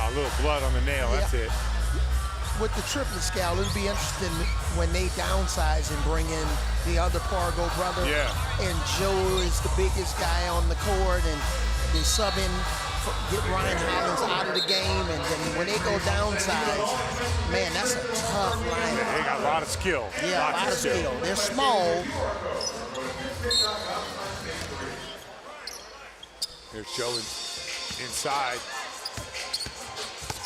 A little blood on the nail, that's it. With the triplet scale, it'll be interesting when they downsize and bring in the other Pargo brother. Yeah. And Joe is the biggest guy on the court, and they sub in, get Ryan Hollins out of the game, and then when they go downsize, man, that's a tough line. Yeah, they got a lot of skill. Yeah, a lot of skill. They're small. There's Joe inside.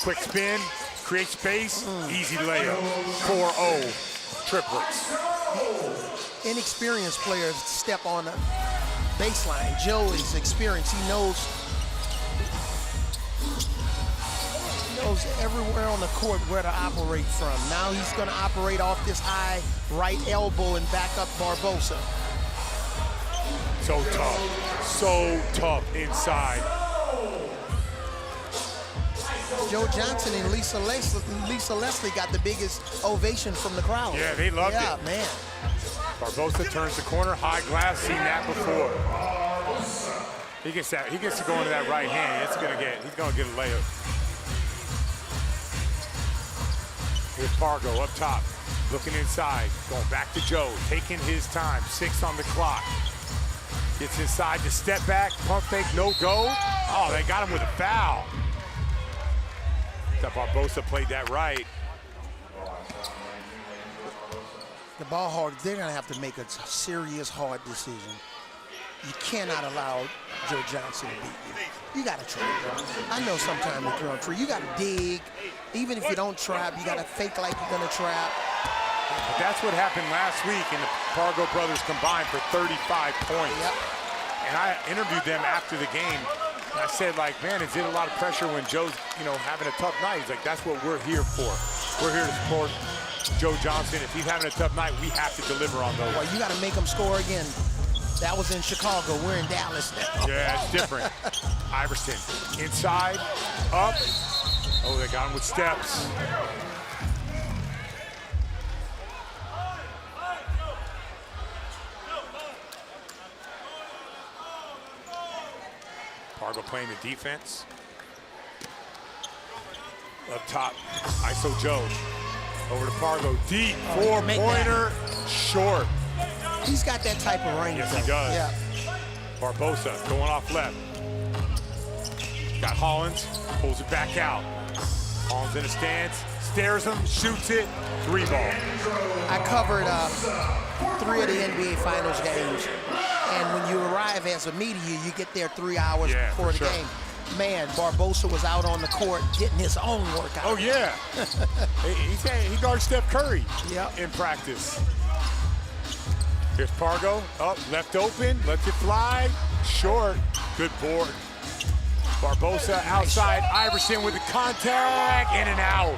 Quick spin, create space, easy layup. 4-0, triplets. Inexperienced players step on the baseline. Joe is experienced. He knows everywhere on the court where to operate from. Now he's going to operate off this high right elbow and back up Barbosa. So tough inside. Joe Johnson and Lisa Leslie got the biggest ovation from the crowd. Yeah, they loved it. Yeah, man. Barbosa turns the corner, high glass, seen that before. He gets to go into that right hand. He's gonna get a layup. Here's Pargo up top, looking inside, going back to Joe, taking his time, 6 on the clock. Gets inside to step back, pump fake, no go. Oh, they got him with a foul. That Barbosa played that right. The ball Hogs, they're gonna have to make a serious, hard decision. You cannot allow Joe Johnson to beat you. You gotta try. I know sometimes you're throwing free. You gotta dig. Even if you don't trap, you gotta fake like you're gonna trap. But that's what happened last week, and the Pargo brothers combined for 35 points. Yep. And I interviewed them after the game. And I said, like, man, is it a lot of pressure when Joe's, having a tough night? He's like, that's what we're here for. We're here to support Joe Johnson. If he's having a tough night, we have to deliver on those. Well, you got to make him score again. That was in Chicago. We're in Dallas now. Yeah, it's different. Iverson, inside, up. Oh, they got him with steps. Pargo playing the defense. Up top, ISO Joe. Over to Pargo, deep, four-pointer, short. He's got that type of range. Yes, he does. Yeah. Barbosa going off left. Got Hollins, pulls it back out. Hollins in a stance, stares him, shoots it, 3-ball. I covered 3 of the NBA Finals games. And when you arrive as a media, you get there 3 hours before the game. Man, Barbosa was out on the court getting his own workout. Oh, yeah. he guards Steph Curry in practice. Here's Pargo, up, left open, lets it fly, short, good board. Barbosa outside, Iverson with the contact, in and out.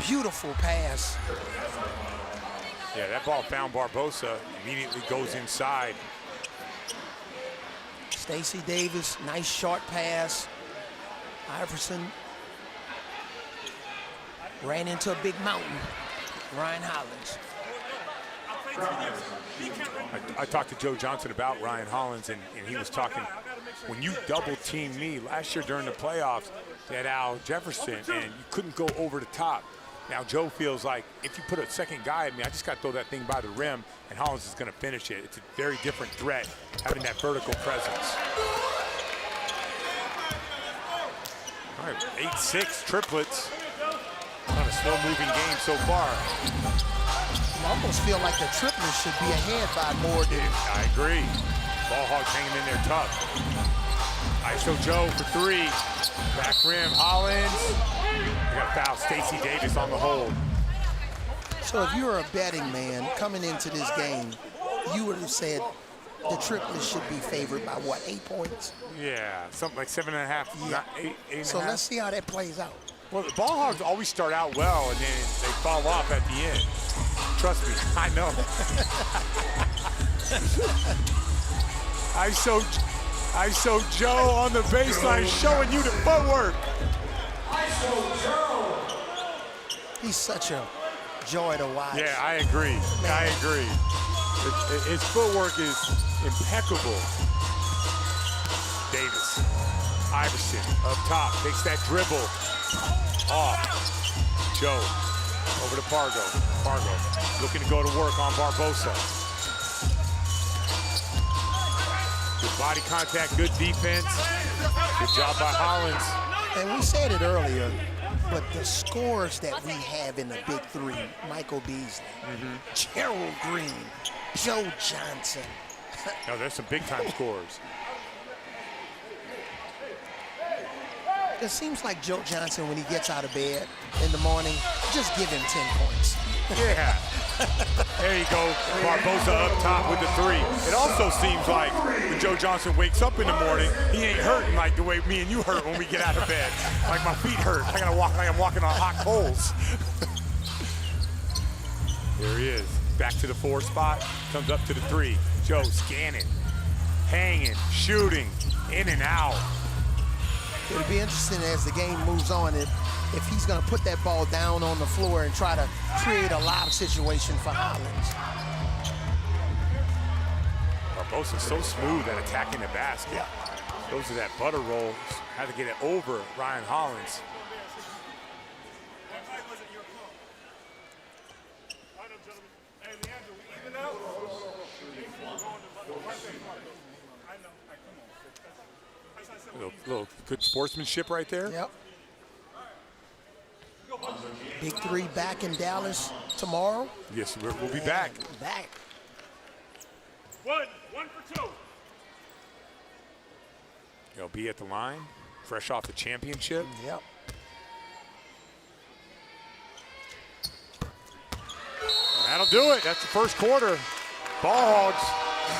Beautiful pass. Yeah, that ball found Barbosa, immediately goes inside. Stacey Davis, nice short pass. Iverson ran into a big mountain. Ryan Hollins. I talked to Joe Johnson about Ryan Hollins, and he was talking, when you double-teamed me last year during the playoffs, they had Al Jefferson, and you couldn't go over the top. Now Joe feels like if you put a second guy at me, I just got to throw that thing by the rim, and Hollins is going to finish it. It's a very different threat, having that vertical presence. All right, 8-6 triplets. On a slow-moving game so far. I almost feel like the triplets should be ahead by more than. I agree. Ball Hogs hanging in there tough. ISO Joe for 3. Back rim, Hollins. We got a foul, Stacey Davis on the hold. So if you were a betting man coming into this game, you would have said the triplets should be favored by what, 8 points? Yeah, something like 7.5, not 8. So let's see how that plays out. Well, the Ball Hogs always start out well, and then they fall off at the end. Trust me, I know. ISO Joe on the baseline, showing you the footwork. He's such a joy to watch. Yeah, I agree. Man. I agree. His footwork is impeccable. Davis. Iverson up top, takes that dribble. Off. Joe over to Pargo. Pargo looking to go to work on Barbosa. Good body contact, good defense. Good job by Hollins. And we said it earlier, but the scores that we have in the big three, Michael Beasley, Gerald Green, Joe Johnson. No, there's some big-time scores. It seems like Joe Johnson, when he gets out of bed in the morning, just give him 10 points. Yeah. There you go. Barbosa up top with the three. It also seems like when Joe Johnson wakes up in the morning, he ain't hurting like the way me and you hurt when we get out of bed. Like my feet hurt. I gotta walk like I'm walking on hot coals. There he is. Back to the 4 spot. Comes up to the 3. Joe scanning, hanging, shooting, in and out. It'll be interesting as the game moves on if he's going to put that ball down on the floor and try to create a lob situation for Hollins. Barbosa's so smooth at attacking the basket. Yeah. Goes to that butter roll. Had to get it over Ryan Hollins. Little good sportsmanship right there. Yep. Big three back in Dallas tomorrow. Yes, we'll be back. Back. One for 2. He'll be at the line, fresh off the championship. Yep. That'll do it. That's the first quarter. Ball Hogs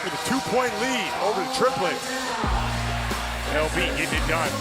with a 2-point lead over the Triplets. LB getting it done.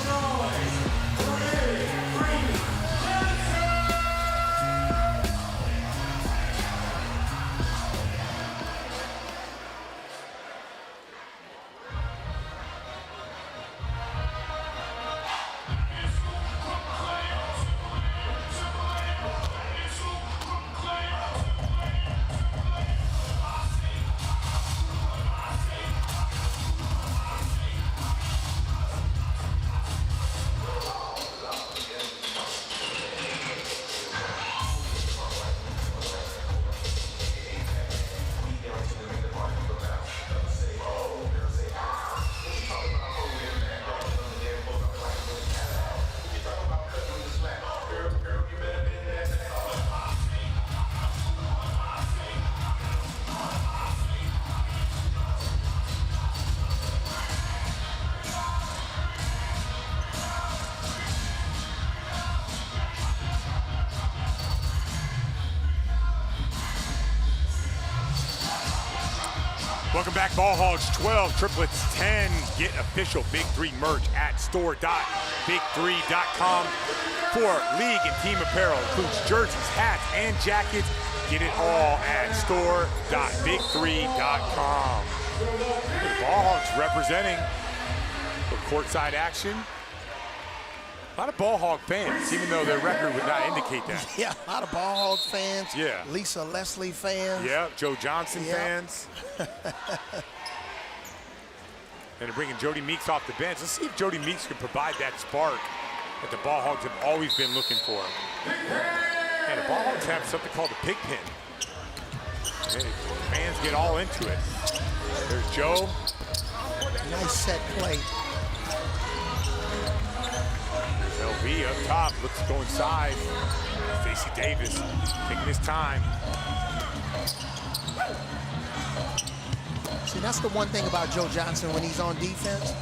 Welcome back, Ball Hogs 12, Triplets 10. Get official Big 3 merch at store.big3.com for league and team apparel. Includes jerseys, hats, and jackets. Get it all at store.big3.com. The Ball Hogs representing the courtside action. A lot of Ball Hog fans, even though their record would not indicate that. Yeah, a lot of Ball Hog fans. Yeah. Lisa Leslie fans. Yeah, Joe Johnson fans. And they're bringing Jody Meeks off the bench. Let's see if Jody Meeks can provide that spark that the Ball Hogs have always been looking for. And the Ball Hogs have something called the pig pen. And fans get all into it. There's Joe. Nice set play. LB up top, looks to go inside. Stacey Davis taking his time. See, that's the one thing about Joe Johnson when he's on defense.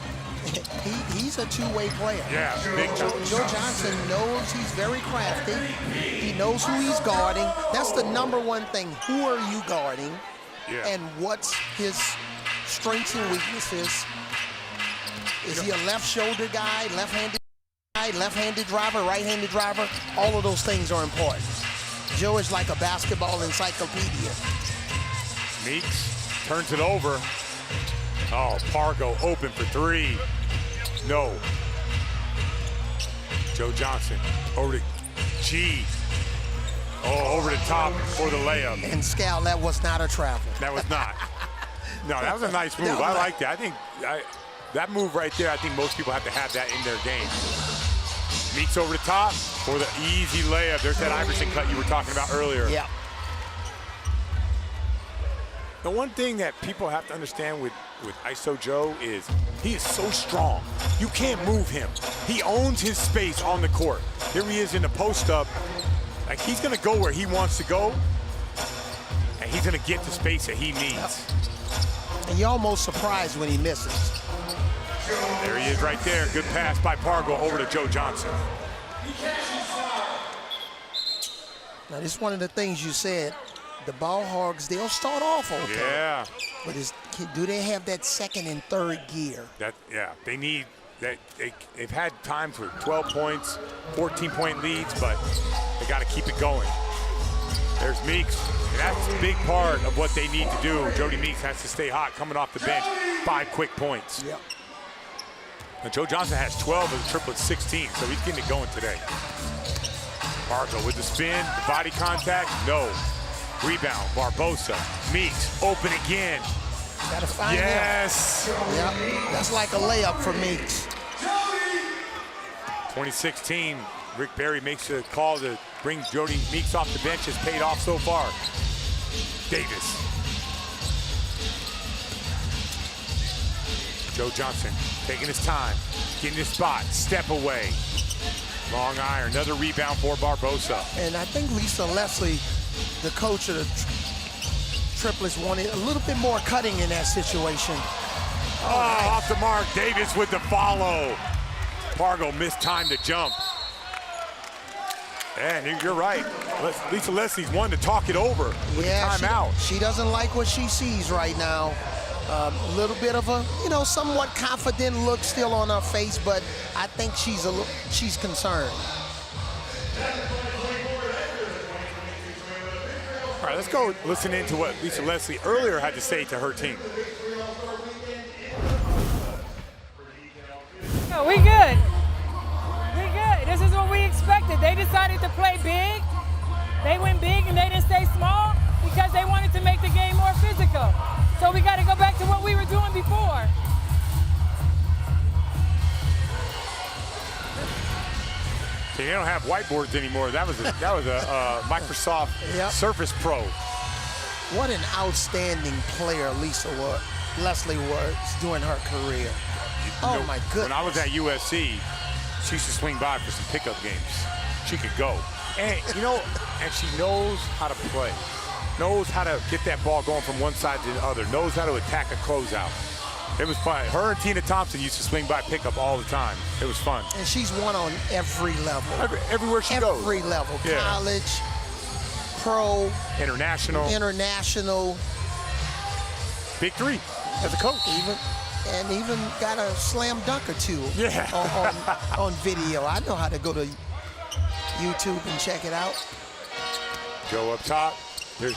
He's a two-way player. Yeah, big time. Joe Johnson knows he's very crafty. He knows who he's guarding. That's the number one thing. Who are you guarding? Yeah. And what's his strengths and weaknesses? Is he a left shoulder guy, left-handed guy, left-handed driver, right-handed driver? All of those things are important. Joe is like a basketball encyclopedia. Meeks turns it over. Oh, Pargo open for 3. No. Joe Johnson over to G. Oh, over the top for the layup. And Scal, that was not a travel. That was not. No, that was a nice move. I like that. I think that move right there, I think most people have to have that in their game. Meeks over the top for the easy layup. There's that Iverson cut you were talking about earlier. Yeah. The one thing that people have to understand with ISO Joe is he is so strong. You can't move him. He owns his space on the court. Here he is in the post-up. Like, he's going to go where he wants to go, and he's going to get the space that he needs. And you're almost surprised when he misses. There he is right there. Good pass by Pargo over to Joe Johnson. Now, this is one of the things you said. The ball hogs, they'll start off okay. Yeah. But do they have that second and third gear? Yeah, they need that. They've had times with 12 points, 14-point leads, but they got to keep it going. There's Meeks, and that's a big part of what they need to do. Jody Meeks has to stay hot coming off the bench. 5 quick points. Yep. And Joe Johnson has 12 of the triplets, 16, so he's getting it going today. Pargo with the spin, the body contact, no. Rebound, Barbosa, Meeks, open again. Gotta find him. Yes. Yep, that's like a layup for Meeks. 2016, Rick Barry makes a call to bring Jody Meeks off the bench. Has paid off so far. Davis. Joe Johnson taking his time, getting his spot, step away. Long iron, another rebound for Barbosa. And I think Lisa Leslie, the coach of the triplets, wanted a little bit more cutting in that situation. Oh, off the mark, Davis with the follow. Pargo missed time to jump. And you're right. Lisa Leslie's one to talk it over with timeout. She doesn't like what she sees right now. A little bit of a, somewhat confident look still on her face, but I think she's concerned. All right, let's go listen into what Lisa Leslie earlier had to say to her team. No, we good. We good. This is what we expected. They decided to play big. They went big and they didn't stay small because they wanted to make the game more physical. So we got to go back to what we were doing before. See, they don't have whiteboards anymore. That was a Microsoft Surface Pro. What an outstanding player Leslie was during her career. My goodness. When I was at USC, she used to swing by for some pickup games. She could go. And, and she knows how to play. Knows how to get that ball going from one side to the other. Knows how to attack a closeout. It was fun. Her and Tina Thompson used to swing by pickup all the time. It was fun. And she's won on every level. Everywhere she goes. Every level. Yeah. College, pro, international. BIG3 as a coach. Even got a slam dunk or two on video. I know how to go to YouTube and check it out. Joe up top. There's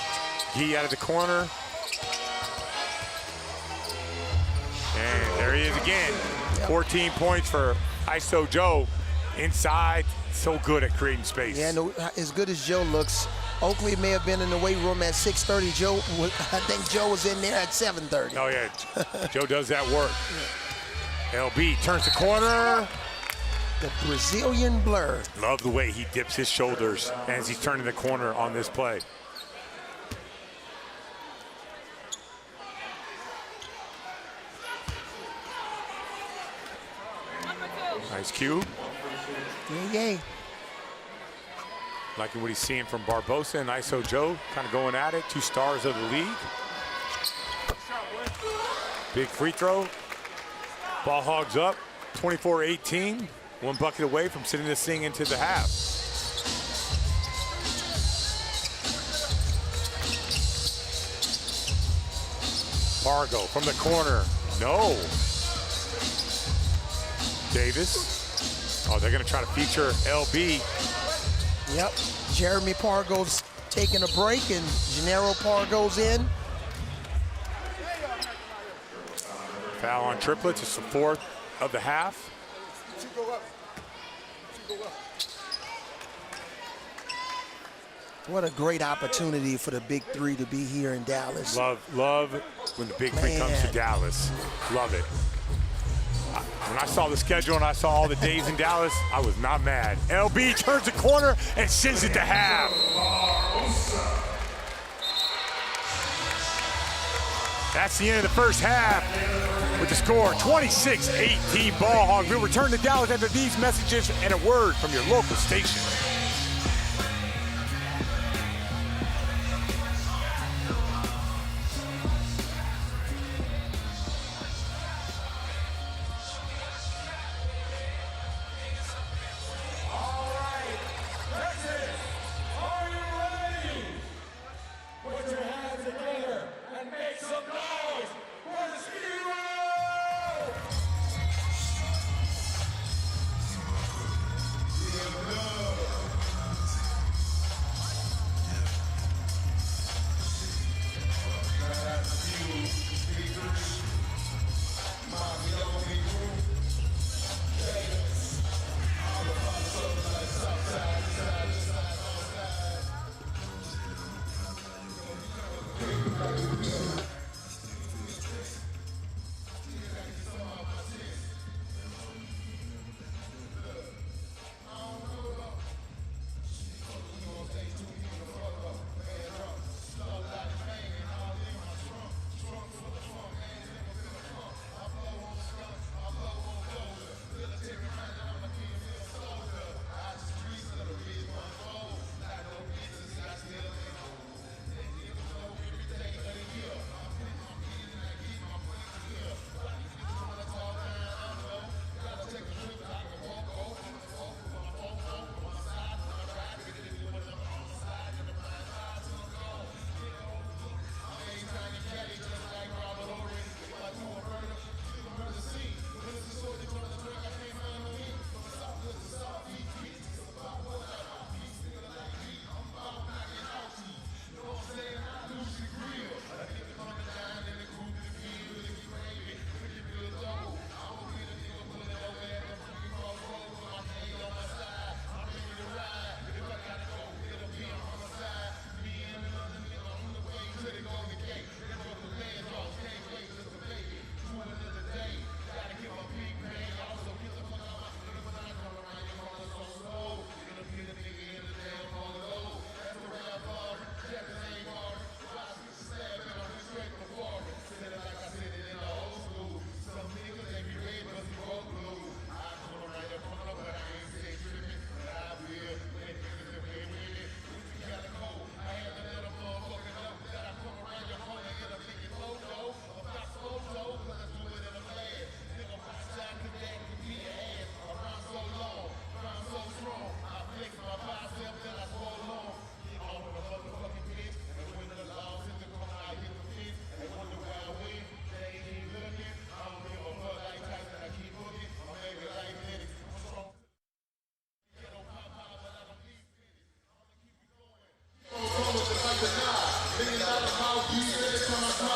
Gee out of the corner. And there he is again. 14 points for ISO Joe. Inside, so good at creating space. Yeah, as good as Joe looks, Oakley may have been in the weight room at 6:30. I think Joe was in there at 7:30. Oh, yeah. Joe does that work. LB turns the corner. The Brazilian blur. Love the way he dips his shoulders as he's turning the corner on this play. Nice cue. Yay. Liking what he's seeing from Barbosa and ISO Joe, kind of going at it. 2 stars of the league. Big free throw. Ball hogs up, 24-18. 1 bucket away from sending this thing into the half. Pargo from the corner. No. Davis. Oh, they're going to try to feature LB. Yep. Jeremy Pargo's taking a break, and Gennaro Pargo's in. Foul on triplets. It's the 4th of the half. What a great opportunity for the BIG3 to be here in Dallas. Love when the BIG3 comes to Dallas. Love it. When I saw the schedule and I saw all the days in Dallas, I was not mad. LB turns the corner and sends it to half. That's the end of the first half with the score 26-18 Ball Hogs. We'll return to Dallas after these messages and a word from your local station.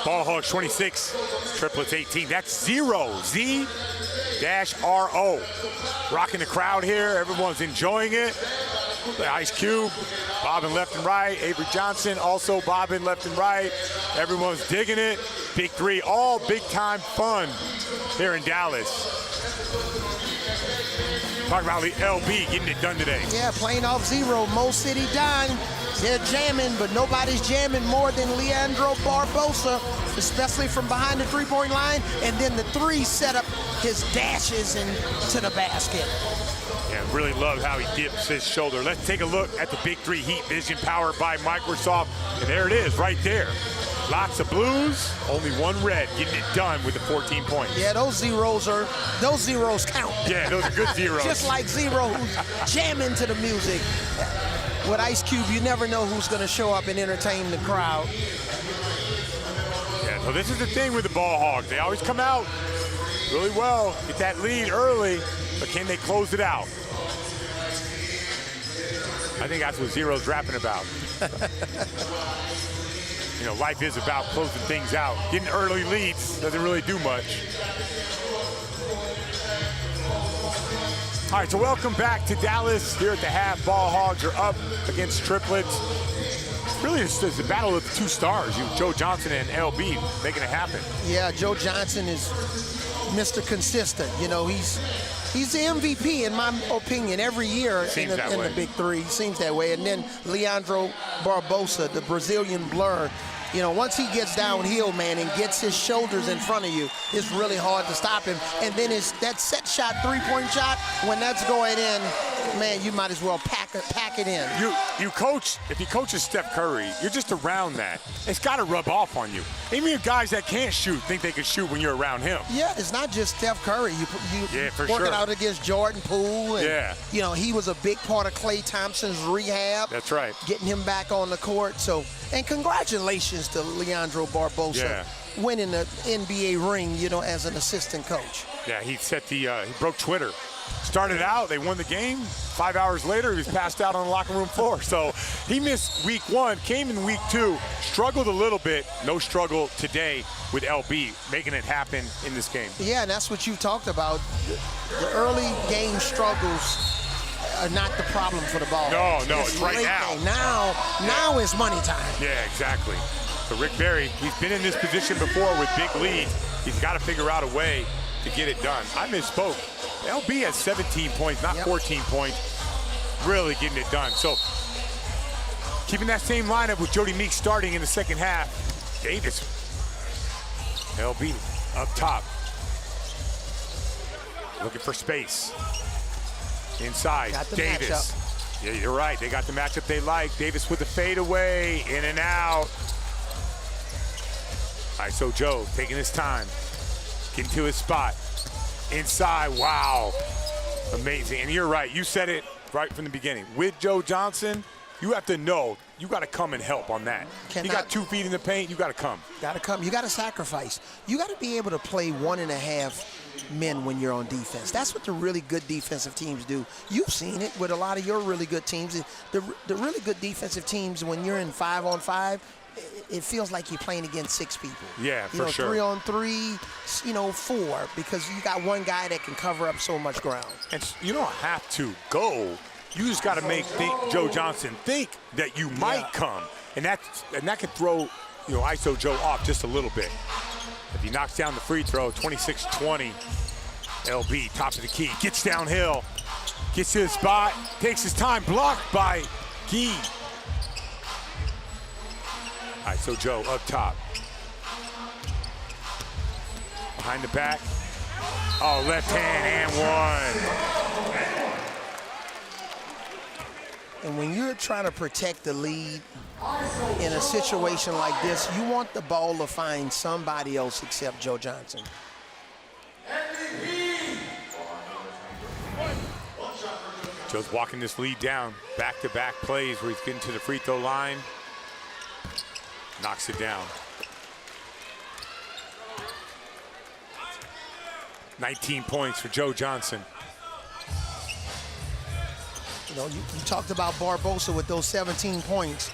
Ball Hogs 26, Triplets 18. That's 0, Z-RO. Rocking the crowd here. Everyone's enjoying it. Ice Cube, bobbing left and right. Avery Johnson also bobbing left and right. Everyone's digging it. BIG3, all big-time fun here in Dallas. Talking about the LB getting it done today. Yeah, playing off 0. Mo City Don. They're jamming, but nobody's jamming more than Leandro Barbosa, especially from behind the three-point line. And then the three set up his dashes into the basket. Yeah, really love how he dips his shoulder. Let's take a look at the BIG3 Heat Vision powered by Microsoft. And there it is right there. Lots of blues, only one red, getting it done with the 14 points. Yeah, those zeros count. Yeah, those are good zeros. Just like 0 who's jamming to the music. With Ice Cube, you never know who's going to show up and entertain the crowd. Yeah, so this is the thing with the Ball Hogs. They always come out really well, get that lead early, but can they close it out? I think that's what 0's rapping about. You know, life is about closing things out. Getting early leads doesn't really do much. All right, so welcome back to Dallas. Here at the half, Ball Hogs are up against Triplets. Really, it's a battle of the two stars, Joe Johnson and LB, making it happen. Yeah, Joe Johnson is Mr. Consistent. You know, he's the MVP in my opinion every year in the Big Three. Seems that way. And then Leandro Barbosa, the Brazilian blur. You know, once he gets downhill, man, and gets his shoulders in front of you, it's really hard to stop him. And then that set shot, three-point shot, when that's going in, man, you might as well pack it in. If you coach Steph Curry, you're just around that. It's got to rub off on you. Even the guys that can't shoot think they can shoot when you're around him. Yeah, it's not just Steph Curry. Working out against Jordan Poole. And, you know, he was a big part of Klay Thompson's rehab. That's right. Getting him back on the court. So, and congratulations to Leandro Barbosa winning the NBA ring, you know, as an assistant coach. Yeah, he broke Twitter. Started out, they won the game. 5 hours later, he was passed out on the locker room floor. So he missed week 1, came in week 2, struggled a little bit. No struggle today with LB, making it happen in this game. Yeah, and that's what you talked about. The early game struggles are not the problem for the ball. No, it's right now. Now is money time. Yeah, exactly. So Rick Barry, he's been in this position before with big leads. He's got to figure out a way to get it done. I misspoke. LB has 17 points, not 14 points. Really getting it done. So keeping that same lineup with Jody Meeks starting in the second half. Davis. LB up top. Looking for space. Inside, Davis. Matchup. Yeah, you're right. They got the matchup they like. Davis with the fadeaway, in and out. All right, so Joe taking his time, getting to his spot. Inside, wow. Amazing. And you're right, you said it right from the beginning. With Joe Johnson, you have to know you got to come and help on that. You got 2 feet in the paint, you got to come. Got to come. You got to sacrifice. You got to be able to play 1.5 men when you're on defense. That's what the really good defensive teams do. You've seen it with a lot of your really good teams. The really good defensive teams, when you're in 5-on-5, it feels like you're playing against 6 people. Yeah, for sure. 3-on-3, you know, 4, because you got one guy that can cover up so much ground. And you don't have to go. You just got to make Joe Johnson think that you might come, and that could throw, you know, ISO Joe off just a little bit. If he knocks down the free throw, 26-20. LB, top of the key, gets downhill, gets to the spot, takes his time, blocked by Gee. All right, so Joe up top. Behind the back. Oh, left hand and one. And when you're trying to protect the lead in a situation like this, you want the ball to find somebody else except Joe Johnson. Joe's walking this lead down. Back-to-back plays where he's getting to the free throw line. Knocks it down. 19 points for Joe Johnson. You know, you talked about Barbosa with those 17 points.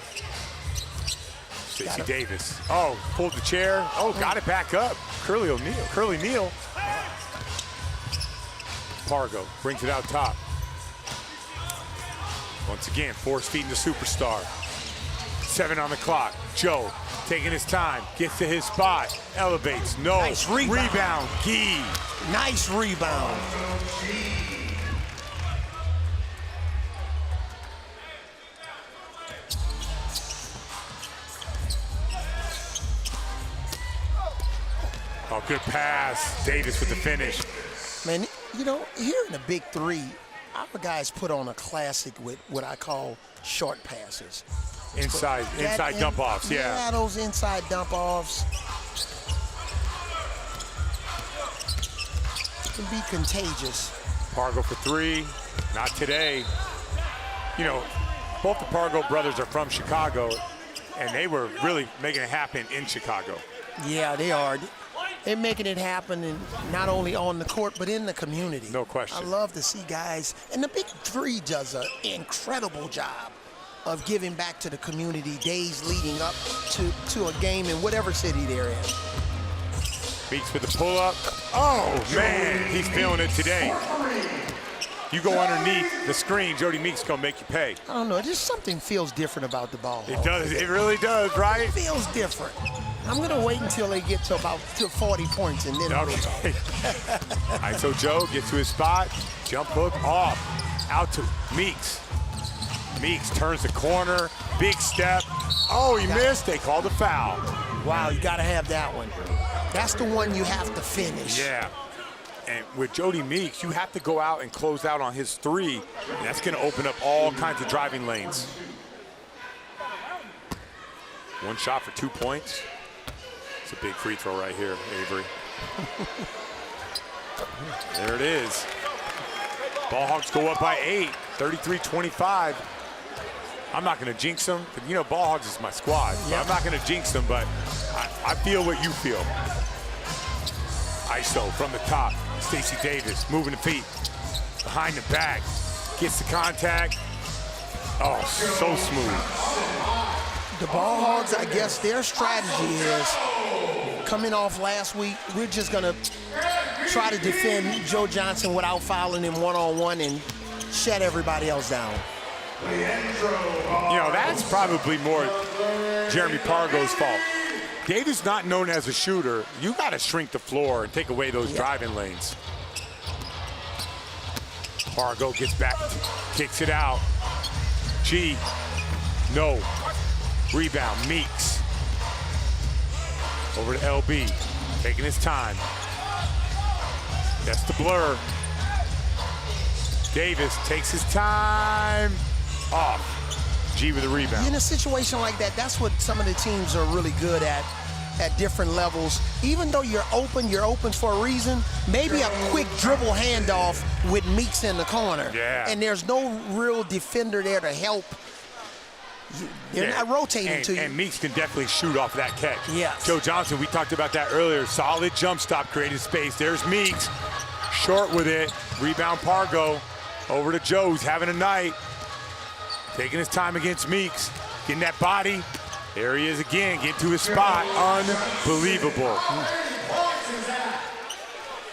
Stacey Davis. Oh, pulled the chair. Oh, got it back up. Curly Neal. Pargo brings it out top. Once again, force feeding the superstar. 7 on the clock. Joe taking his time, gets to his spot, elevates. No. Nice rebound. Gee. Nice rebound. Oh, good pass. Davis with the finish. Man, you know, here in the Big Three, our guys put on a classic with what I call short passes. Inside dump-offs, yeah. Yeah, those inside dump-offs can be contagious. Pargo for 3, not today. You know, both the Pargo brothers are from Chicago, and they were really making it happen in Chicago. Yeah, they are. They're making it happen, and not only on the court, but in the community. No question. I love to see guys, and the Big Three does an incredible job of giving back to the community days leading up to a game in whatever city they're in. Meeks with the pull-up. Oh, man, he's feeling it today. You go underneath the screen, Jody Meeks gonna make you pay. I don't know, just something feels different about the ball. It does, it really does, right? It feels different. I'm going to wait until they get to about 40 points and then we'll talk. All right, so Joe gets to his spot. Jump hook off. Out to Meeks. Meeks turns the corner. Big step. Oh, he missed. They called a foul. Wow, you got to have that one. That's the one you have to finish. Yeah. And with Jody Meeks, you have to go out and close out on his three. And that's going to open up all kinds of driving lanes. One shot for 2 points. It's a big free throw right here, Avery. There it is. Ball Hogs go up by 8, 33-25. I'm not going to jinx them. You know, Ball Hogs is my squad. So I'm not going to jinx them, but I feel what you feel. ISO from the top. Stacey Davis moving the feet. Behind the back. Gets the contact. Oh, so smooth. The Ball Hogs, I guess their strategy is, coming off last week, we're just going to try to defend Joe Johnson without fouling him one-on-one and shut everybody else down. You know, that's probably more Jeremy Pargo's fault. Davis not known as a shooter. You got to shrink the floor and take away those driving lanes. Pargo gets back, kicks it out. G, no. Rebound, Meeks. Over to LB, taking his time. That's the blur. Davis takes his time. Off. G with the rebound. In a situation like that, that's what some of the teams are really good at different levels. Even though you're open for a reason. Maybe a quick dribble handoff with Meeks in the corner. Yeah. And there's no real defender there to help. They're not rotating to you. And Meeks can definitely shoot off that catch. Yes. Joe Johnson, we talked about that earlier. Solid jump stop, created space. There's Meeks, short with it. Rebound Pargo. Over to Joe, who's having a night. Taking his time against Meeks. Getting that body. There he is again, getting to his spot. Unbelievable.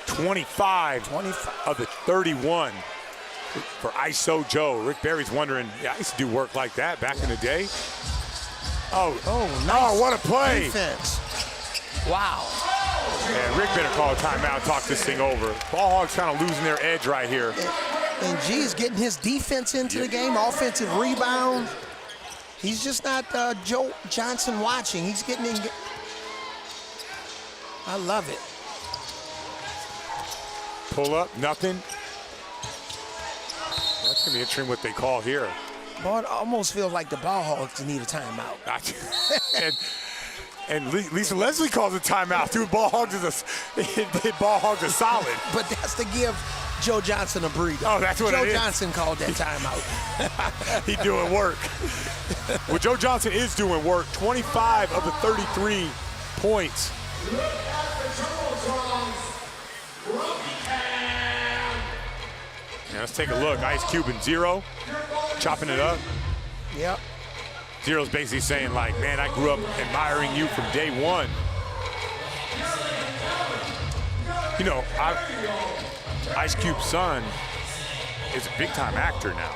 25 of the 31 for ISO Joe. Rick Barry's wondering, yeah, I used to do work like that back in the day. Nice. Oh, what a play. Defense. Wow. Yeah, Rick better call a timeout, talk this thing over. Ball Hogs kind of losing their edge right here. And G is getting his defense into the game, offensive rebound. He's just not Joe Johnson watching. He's getting in. I love it. Pull up, nothing. That's going to be interesting what they call here. Boy, it almost feels like the Ball Hogs need a timeout. and Lisa Leslie calls a timeout. Dude, Ball Hogs are solid. But that's to give Joe Johnson a breather. Oh, that's what it is. Joe Johnson called that timeout. He's doing work. Well, Joe Johnson is doing work. 25 of the 33 points. Now let's take a look. Ice Cube and Zero, chopping it up. Yep. Zero's basically saying, like, man, I grew up admiring you from day one. You know, Ice Cube's son is a big-time actor now.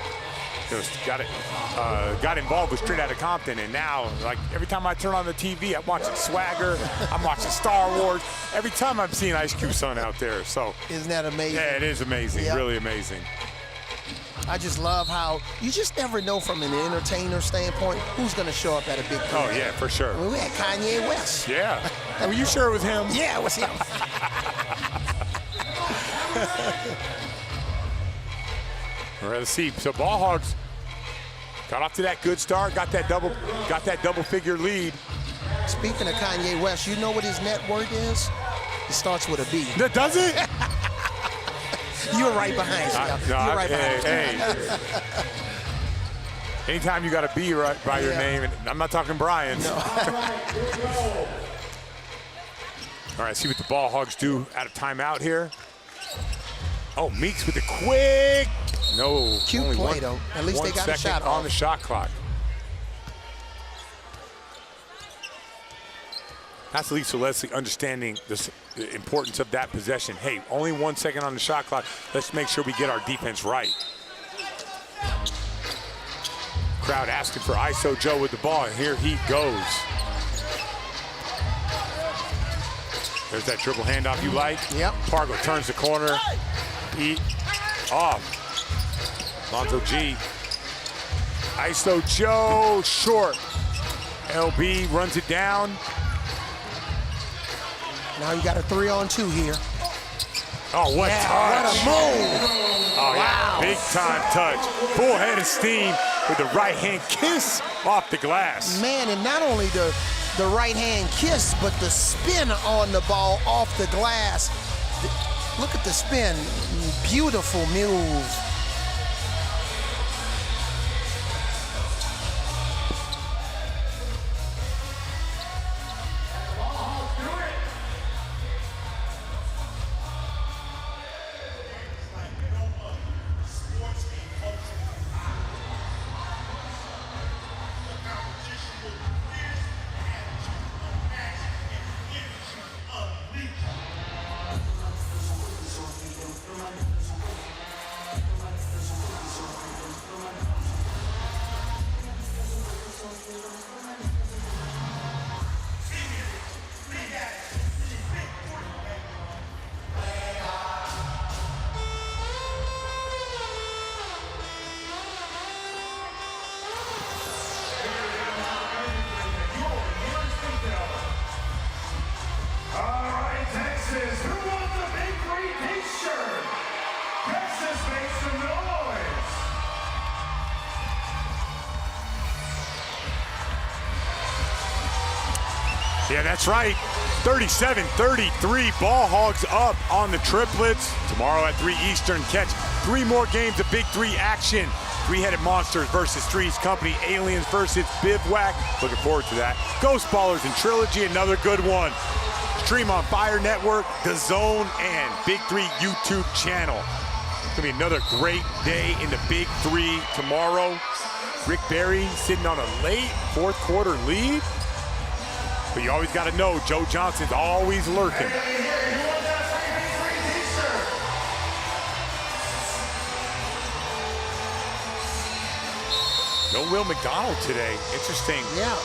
Got involved with Straight Outta Compton, and now, like, every time I turn on the TV, I'm watching Swagger, I'm watching Star Wars. Every time I'm seeing Ice Cube's son out there, so. Isn't that amazing? Yeah, it is amazing, really amazing. I just love how you just never know from an entertainer standpoint who's going to show up at a big party. Oh, yeah, for sure. I mean, we had Kanye West. Yeah. Were you sure it was him? Yeah, it was him. All right, let's see. So Ball Hogs got off to that good start, got that double figure lead. Speaking of Kanye West, you know what his net worth is? It starts with a B. Does it? You're right behind him. You're right behind him. Anytime you got a B right by your name, and I'm not talking Brian. No. All right, see what the Ball Hogs do out of timeout here. Oh, Meeks with the quick. No. Cute only play, though. At least they got a shot on the shot clock. That's Lisa Leslie understanding the importance of that possession. Hey, only 1 second on the shot clock. Let's make sure we get our defense right. Crowd asking for ISO Joe with the ball, and here he goes. There's that triple handoff you like. Yep. Pargo turns the corner. Off. Lonzo G. ISO Joe, short. LB runs it down. Now you got a 3-on-2 here. Oh, what touch. What a move. Oh, yeah, big time touch. Full head of steam with the right hand kiss off the glass. Man, and not only the right hand kiss, but the spin on the ball off the glass. Look at the spin. Beautiful move. Yeah, that's right. 37-33, Ball Hogs up on the Triplets. Tomorrow at 3 Eastern, catch 3 more games of Big 3 action. Three-Headed Monsters versus Three's Company, Aliens versus Bivouac. Looking forward to that. Ghost Ballers and Trilogy, another good one. Stream on Fire Network, The Zone, and Big 3 YouTube channel. It's gonna be another great day in the Big 3 tomorrow. Rick Barry sitting on a late 4th quarter lead. But you always got to know, Joe Johnson's always lurking. No Will McDonald today. Interesting. Yeah.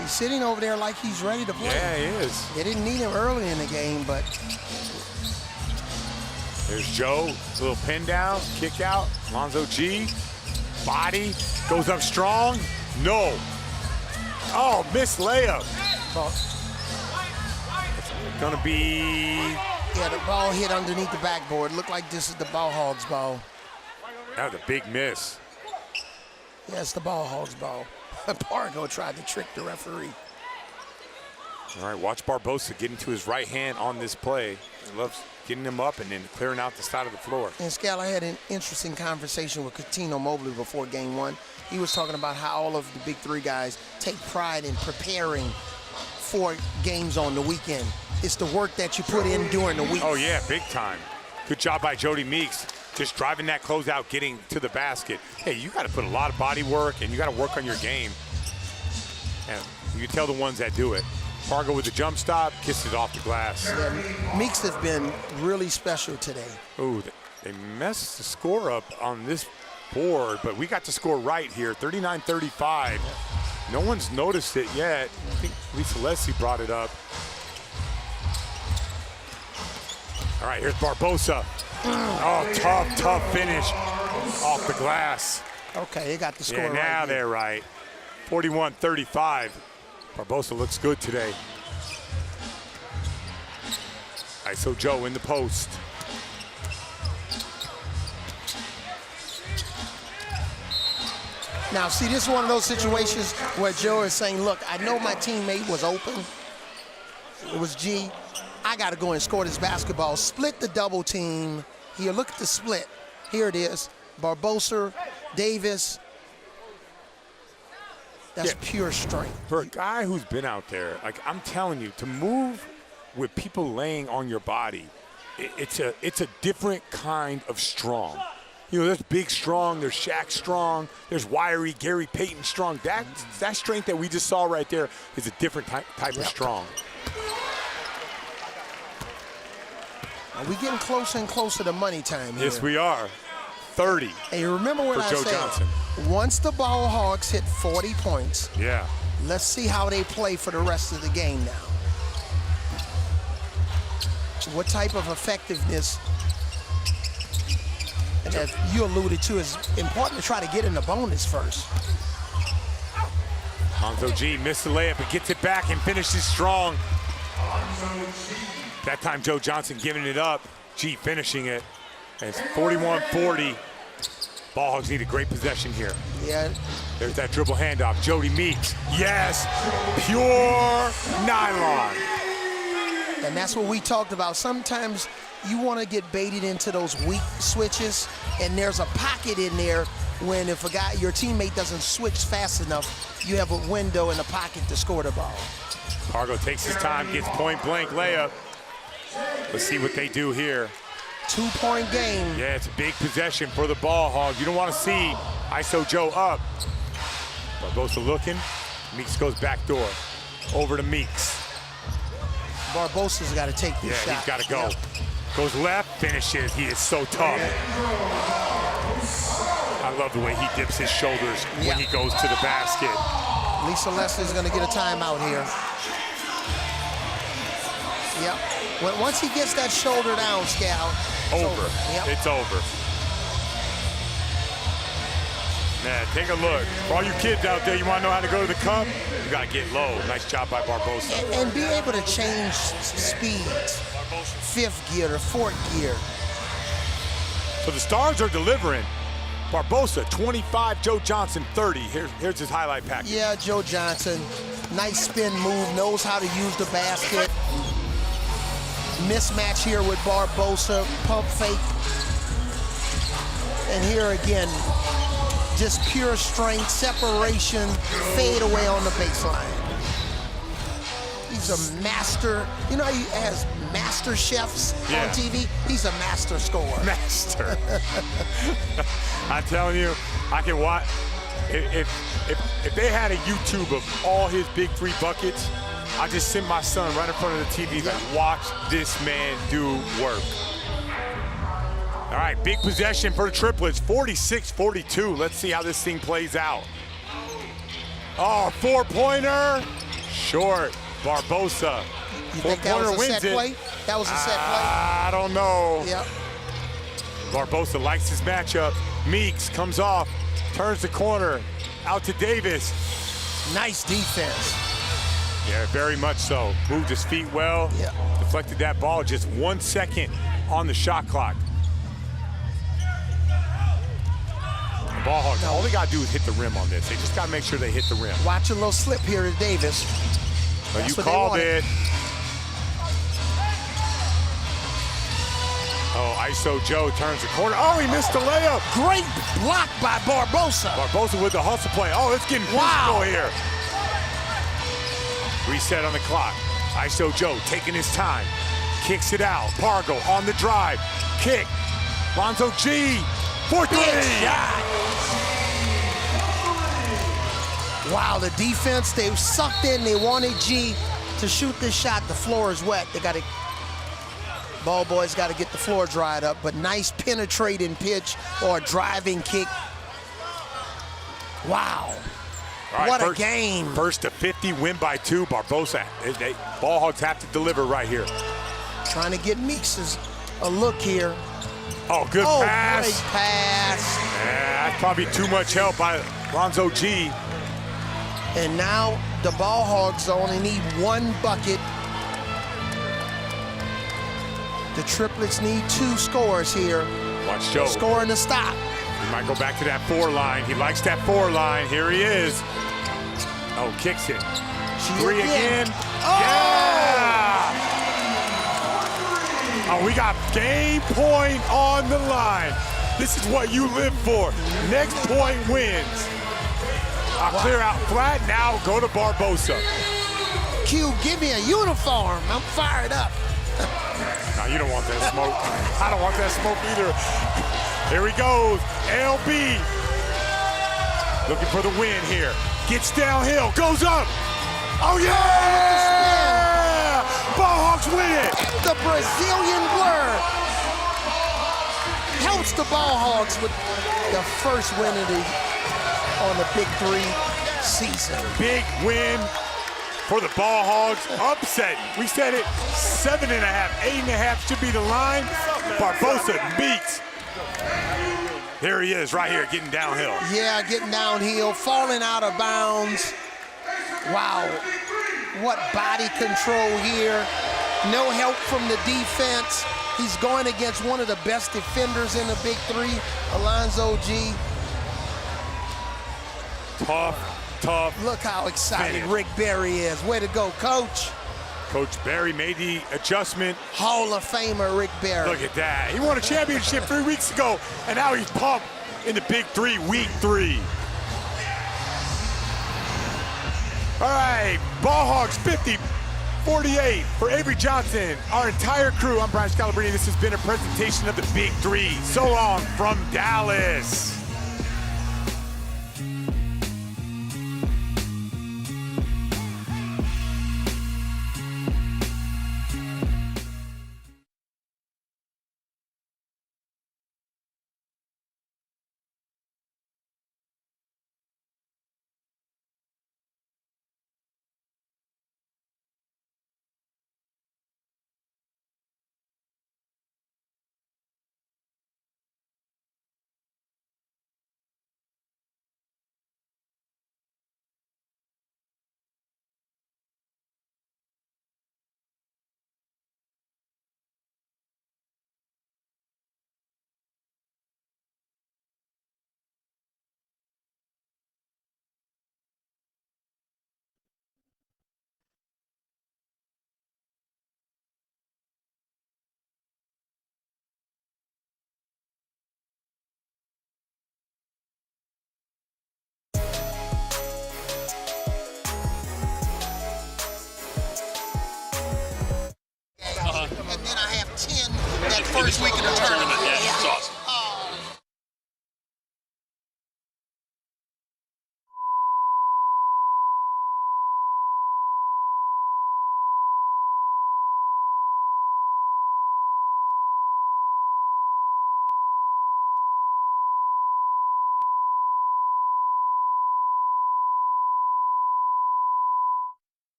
He's sitting over there like he's ready to play. Yeah, he is. They didn't need him early in the game, but... There's Joe, little pin down, kick out. Lonzo G, body, goes up strong. No. Oh, missed layup. It's gonna be... Yeah, the ball hit underneath the backboard. Looked like this is the Ball Hogs ball. That was a big miss. Yeah, it's the Ball Hogs ball. Pargo tried to trick the referee. All right, watch Barbosa get into his right hand on this play. He loves getting him up and then clearing out the side of the floor. And Scal, I had an interesting conversation with Coutinho Mobley before game 1. He was talking about how all of the Big 3 guys take pride in preparing for games on the weekend. It's the work that you put in during the week. Oh, yeah, big time. Good job by Jody Meeks, just driving that closeout, getting to the basket. Hey, you got to put a lot of body work, and you got to work on your game. And you can tell the ones that do it. Pargo with the jump stop, kisses off the glass. Yeah, Meeks have been really special today. Ooh, they messed the score up on this board, but we got the score right here, 39-35. No one's noticed it yet. I think Lisa Leslie brought it up. All right, here's Barbosa. Oh, tough finish off the glass. Okay, they got the score right. Now they're right. 41-35. Barbosa looks good today. ISO Joe in the post. Now, see, this is one of those situations where Joe is saying, look, I know my teammate was open. It was G. I got to go and score this basketball. Split the double team. Here, look at the split. Here it is. Barbosa, Davis. That's pure strength. For a guy who's been out there, like I'm telling you, to move with people laying on your body, it's a different kind of strong. You know, there's big strong, there's Shaq strong, there's wiry Gary Payton strong. That strength that we just saw right there is a different type of strong. Are we getting closer and closer to money time here? Yes, we are. 30. Hey, remember what I Joe said? Johnson. Once the Ball Hogs hit 40 points, yeah, let's see how they play for the rest of the game now. what type of effectiveness, and as you alluded to, is important to try to get in the bonus first. Lonzo G missed the layup, but gets it back and finishes strong. That time Joe Johnson giving it up. G finishing it. And it's 41-40. Ball Hogs need a great possession here. Yeah. There's that dribble handoff. Jody Meeks. Yes. Pure nylon. And that's what we talked about. Sometimes you want to get baited into those weak switches, and there's a pocket in there when if your teammate doesn't switch fast enough, you have a window in the pocket to score the ball. Pargo takes his time, gets point-blank layup. Let's see what they do here. 2-point game. Yeah, it's a big possession for the Ball Hogs. You don't want to see ISO Joe up. Barbosa looking. Meeks goes back door. Over to Meeks. Barbosa's got to take this shot. Yeah, he's got to go. Yep. Goes left, finishes. He is so tough. I love the way he dips his shoulders when he goes to the basket. Lisa Leslie's going to get a timeout here. Yep. Once he gets that shoulder down, Scal, over. Yep. It's over. Man, take a look. For all you kids out there, you want to know how to go to the cup? You got to get low. Nice job by Barbosa. And be able to change speeds. 5th gear to 4th gear. So the Stars are delivering. Barbosa, 25, Joe Johnson, 30. Here's his highlight package. Yeah, Joe Johnson, nice spin move, knows how to use the basket. Mismatch here with Barbosa, pump fake. And here again, just pure strength, separation, fade away on the baseline. He's a master. You know, he has master chefs on TV. He's a master scorer. Master. I'm telling you, I can watch. If they had a YouTube of all his big 3 buckets, I just sent my son right in front of the TV like, watch this man do work. All right, big possession for the Triplets, 46-42. Let's see how this thing plays out. Oh, 4-pointer, short. Barbosa. You think that was a set play? That was a set play? I don't know. Yep. Barbosa likes his matchup. Meeks comes off, turns the corner, out to Davis. Nice defense. Yeah, very much so. Moved his feet well. Yeah. Deflected that ball. Just 1 second on the shot clock. The Ball Hogs, all they got to do is hit the rim on this. They just got to make sure they hit the rim. Watch a little slip here to Davis. But you called it. Oh, ISO Joe turns the corner. Oh, he missed the layup. Great block by Barbosa. Barbosa with the hustle play. Oh, it's getting physical here. Reset on the clock. ISO Joe taking his time. Kicks it out. Pargo on the drive. Kick. Lonzo G for 3. Wow, the defense, they sucked in. They wanted G to shoot this shot. The floor is wet. They got to, ball boys got to get the floor dried up, but nice penetrating pitch or driving kick. Wow. Right, what a game. First to 50, win by 2. Barbosa, Ball Hogs have to deliver right here. Trying to get Meeks a look here. Oh, good pass. Great pass. Yeah, that's probably too much help by Lonzo G. And now the Ball Hogs only need 1 bucket. The Triplets need 2 scores here. Watch Joe. Scoring to stop. He might go back to that 4 line. He likes that 4 line. Here he is. Oh, kicks it. 3 again. Oh! Yeah! Oh, we got game point on the line. This is what you live for. Next point wins. I'll clear out flat. Now go to Barbosa. Q, give me a uniform. I'm fired up. No, you don't want that smoke. I don't want that smoke either. Here he goes. LB. Looking for the win here. Gets downhill. Goes up. Oh, yeah! Ball Hogs win it. The Brazilian blur helps the Ball Hogs with the first win of on the Big 3 season. Big win for the Ball Hogs. Upset. We said it, 7.5, 8.5 should be the line. Barbosa beats. There he is right here getting downhill. Yeah, getting downhill, falling out of bounds. Wow, what body control here. No help from the defense. He's going against one of the best defenders in the Big Three, Alonzo G. Tough. Look how excited finish. Rick Barry is. Way to go, Coach. Coach Barry made the adjustment. Hall of Famer Rick Barry. Look at that. He won a championship 3 weeks ago, and now he's pumped in the Big Three, Week 3. All right, Ball Hogs 50-48 for Avery Johnson. Our entire crew, I'm Brian Scalabrine. This has been a presentation of the Big Three. So long from Dallas.